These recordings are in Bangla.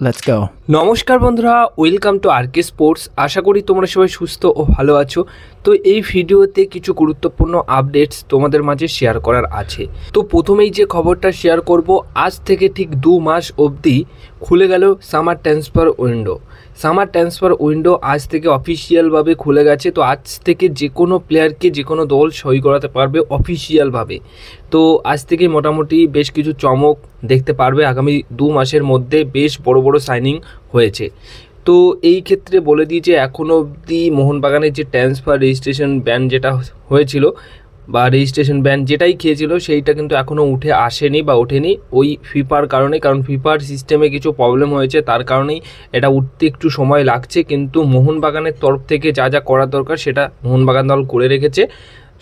Let's go. নমস্কার বন্ধুরা, ওয়েলকাম টু আরকে স্পোর্টস। আশা করি তোমরা সবাই সুস্থ ও ভালো আছো। তো এই ভিডিওতে কিছু গুরুত্বপূর্ণ আপডেটস তোমাদের মাঝে শেয়ার করার আছে। তো প্রথমেই যে খবরটা শেয়ার করব, আজ থেকে ঠিক 2 মাস অবধি খুলে গেল summer transfer window. Summer transfer window আজ থেকে অফিসিয়ালভাবে খুলে গেছে। তো আজ থেকে যে কোনো প্লেয়ারকে যে কোনো দল সই করাতে পারবে অফিসিয়ালভাবে। তো আজ থেকে মোটামুটি বেশ কিছু চমক দেখতে পারবে। আগামী 2 মাসের মধ্যে বেশ বড় বড় সাইনিং হয়েছে। তো এই ক্ষেত্রে বলে দিই যে এখনও অবধি মোহনবাগানের যে ট্রান্সফার রেজিস্ট্রেশন ব্যান যেটা হয়েছিল বা রেজিস্ট্রেশন ব্যান যেটাই খেয়েছিল সেইটা কিন্তু এখনও উঠে আসেনি বা ওঠেনি ওই ফিফার কারণে। কারণ ফিফার সিস্টেমে কিছু প্রবলেম হয়েছে, তার কারণেই এটা উঠতে একটু সময় লাগছে। কিন্তু মোহনবাগানের তরফ থেকে যা যা করার দরকার সেটা মোহনবাগান দল করে রেখেছে।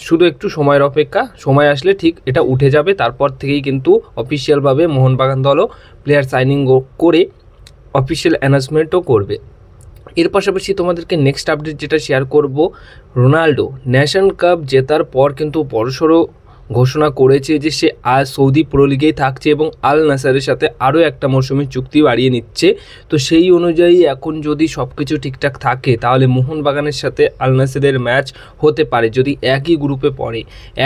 শুধু একটু সময়ের অপেক্ষা, সময় আসলে ঠিক এটা উঠে যাবে। তারপর থেকেই কিন্তু অফিসিয়ালভাবে মোহনবাগান দলও প্লেয়ার সাইনিং করে অফিসিয়াল অ্যানাউন্সমেন্টও করবে। এর পাশাপাশি তোমাদেরকে নেক্সট আপডেট যেটা শেয়ার করব, রোনাল্ডো ন্যাশন কাপ জেতার পর কিন্তু বড়সড় ঘোষণা করেছে যে সে আজ সৌদি প্রো লিগেই থাকছে এবং আল নাসারের সাথে আরও একটা মৌসুমি চুক্তি বাড়িয়ে নিচ্ছে। তো সেই অনুযায়ী এখন যদি সব কিছু ঠিকঠাক থাকে তাহলে মোহনবাগানের সাথে আল নাসারের ম্যাচ হতে পারে যদি একই গ্রুপে পড়ে।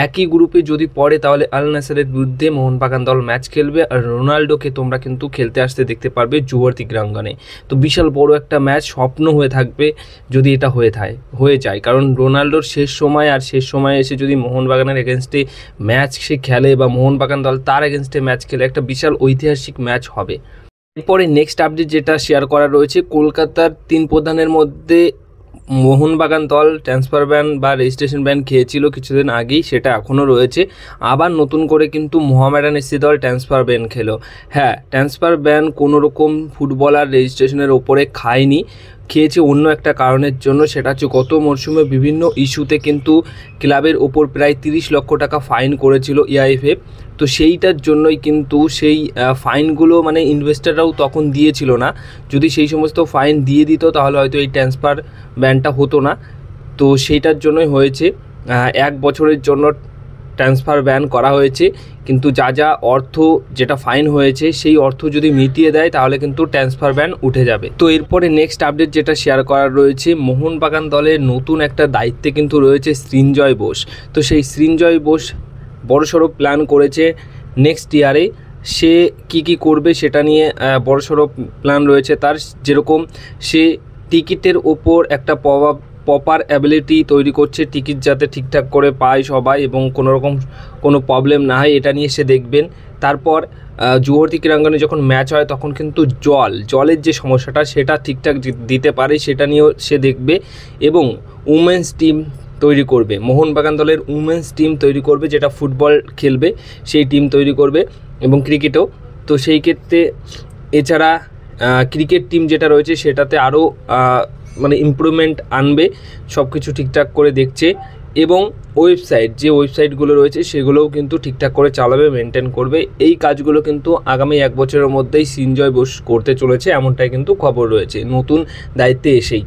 একই গ্রুপে যদি পড়ে তাহলে আল নাসারের বিরুদ্ধে মোহনবাগান দল ম্যাচ খেলবে আর রোনাল্ডোকে তোমরা কিন্তু খেলতে আসতে দেখতে পারবে জুয়ার্তি ক্রীড়াঙ্গনে। তো বিশাল বড় একটা ম্যাচ স্বপ্ন হয়ে থাকবে যদি এটা হয়ে যায়। কারণ রোনাল্ডোর শেষ সময় আর শেষ সময়ে এসে যদি মোহনবাগানের এগেনস্টে ম্যাচ সে খেলে বা মোহনবাগান দল তার এগেনস্টে ম্যাচ খেলে, একটা বিশাল ঐতিহাসিক ম্যাচ হবে। এরপরে নেক্সট আপডেট যেটা শেয়ার করা রয়েছে, কলকাতার 3 প্রধানের মধ্যে মোহনবাগান দল ট্রান্সফার ব্যান বা রেজিস্ট্রেশন ব্যান খেয়েছিল কিছুদিন আগেই, সেটা এখনও রয়েছে। আবার নতুন করে কিন্তু মোহামেডান এসসি দল ট্রান্সফার ব্যান খেলো। হ্যাঁ, ট্রান্সফার ব্যান কোনো রকম ফুটবলার রেজিস্ট্রেশনের ওপরে খায়নি, খেয়েছে অন্য একটা কারণের জন্য। সেটা হচ্ছে গত মরশুমে বিভিন্ন ইস্যুতে কিন্তু ক্লাবের ওপর প্রায় 30 লক্ষ টাকা ফাইন করেছিল EIFF। তো সেইটার জন্যই কিন্তু সেই ফাইনগুলো মানে ইনভেস্টাররাও তখন দিয়েছিল না। যদি সেই সমস্ত ফাইন দিয়ে দিত তাহলে হয়তো এই ট্রান্সফার ব্যানটা হতো না। তো সেইটার জন্যই হয়েছে 1 বছরের জন্য ট্রান্সফার ব্যান করা হয়েছে। কিন্তু যা যা অর্থ যেটা ফাইন হয়েছে সেই অর্থ যদি মিটিয়ে দেয় তাহলে কিন্তু ট্রান্সফার ব্যান উঠে যাবে। তো এরপরে নেক্সট আপডেট যেটা শেয়ার করার রয়েছে, মোহনবাগান দলের নতুন একটা দায়িত্বে কিন্তু রয়েছে সৃঞ্জয় বোস। তো সেই সৃঞ্জয় বোস বড়সড় প্ল্যান করেছে নেক্সট ইয়ারে। সে কি করবে সেটা নিয়ে বড়সড় প্ল্যান রয়েছে তার। যেরকম সে টিকিটের ওপর একটা প্রপার অ্যাবিলিটি তৈরি করছে, টিকিট যাতে ঠিকঠাক করে পায় সবাই এবং কোনো প্রবলেম না হয় এটা নিয়ে সে দেখবেন। তারপর জুয়ার্তি ক্রীড়াঙ্গনে যখন ম্যাচ হয় তখন কিন্তু জলের যে সমস্যাটা সেটা ঠিকঠাক দিতে পারে সেটা নিয়েও সে দেখবে। এবং উমেন্স টিম তৈরি করবে, মোহনবাগান দলের উমেন্স টিম তৈরি করবে যেটা ফুটবল খেলবে সেই টিম তৈরি করবে এবং ক্রিকেটও। তো সেই ক্ষেত্রে এছাড়া ক্রিকেট টিম যেটা রয়েছে সেটাতে আরও মানে ইমপ্রুভমেন্ট আনবে, সব কিছু ঠিকঠাক করে দেখছে। এবং যে ওয়েবসাইটগুলো রয়েছে সেগুলোও কিন্তু ঠিকঠাক করে চালাবে, মেনটেন করবে। এই কাজগুলো কিন্তু আগামী 1 বছরের মধ্যেই সৃঞ্জয় বোস করতে চলেছে, এমনটাই কিন্তু খবর রয়েছে নতুন দায়িত্বে এসেই।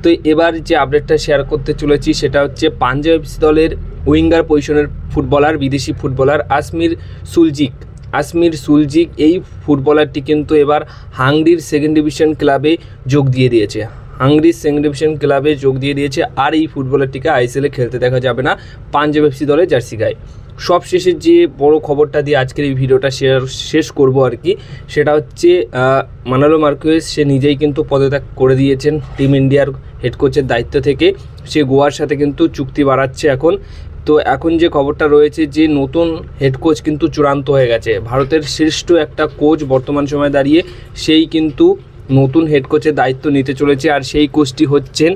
তো এবার যে আপডেটটা শেয়ার করতে চলেছি সেটা হচ্ছে পাঞ্জাব এফসি দলের উইঙ্গার পজিশনের ফুটবলার, বিদেশি ফুটবলার আসমির সুলজিক এই ফুটবলারটি কিন্তু এবার হাঙ্গরির সেকেন্ড ডিভিশন ক্লাবে যোগ দিয়ে দিয়েছে। আর এই ফুটবলারটিকে ISL-এ খেলতে দেখা যাবে না, পাঞ্জাব এফসি দলের জার্সি গায়ে। সবশেষে যে বড় খবরটা দিয়ে আজকের এই ভিডিওটা শেষ করব আর কি, সেটা হচ্ছে মানালো মার্কুয়েজ সে নিজেই কিন্তু পদত্যাগ করে দিয়েছেন টিম ইন্ডিয়ার হেড কোচের দায়িত্ব থেকে। সে গোয়ার সাথে কিন্তু চুক্তি বাড়াচ্ছে এখন। তো এখন যে খবরটা রয়েছে যে নতুন হেড কোচ কিন্তু চূড়ান্ত হয়ে গেছে, ভারতের শ্রেষ্ঠ একটা কোচ বর্তমান সময়ে দাঁড়িয়ে সেই কিন্তু নতুন হেড কোচের দায়িত্ব নিতে চলেছে। আর সেই কোচটি হচ্ছেন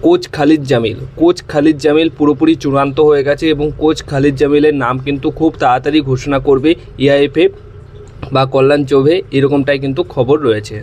কোচ খালিদ জামিল পুরোপুরি চূড়ান্ত হয়ে গেছে এবং কোচ খালিদ জামিলের নাম কিন্তু খুব তাড়াতাড়ি ঘোষণা করবে EIFF বা কল্যাণ চৌবে, এরকমটাই কিন্তু খবর রয়েছে।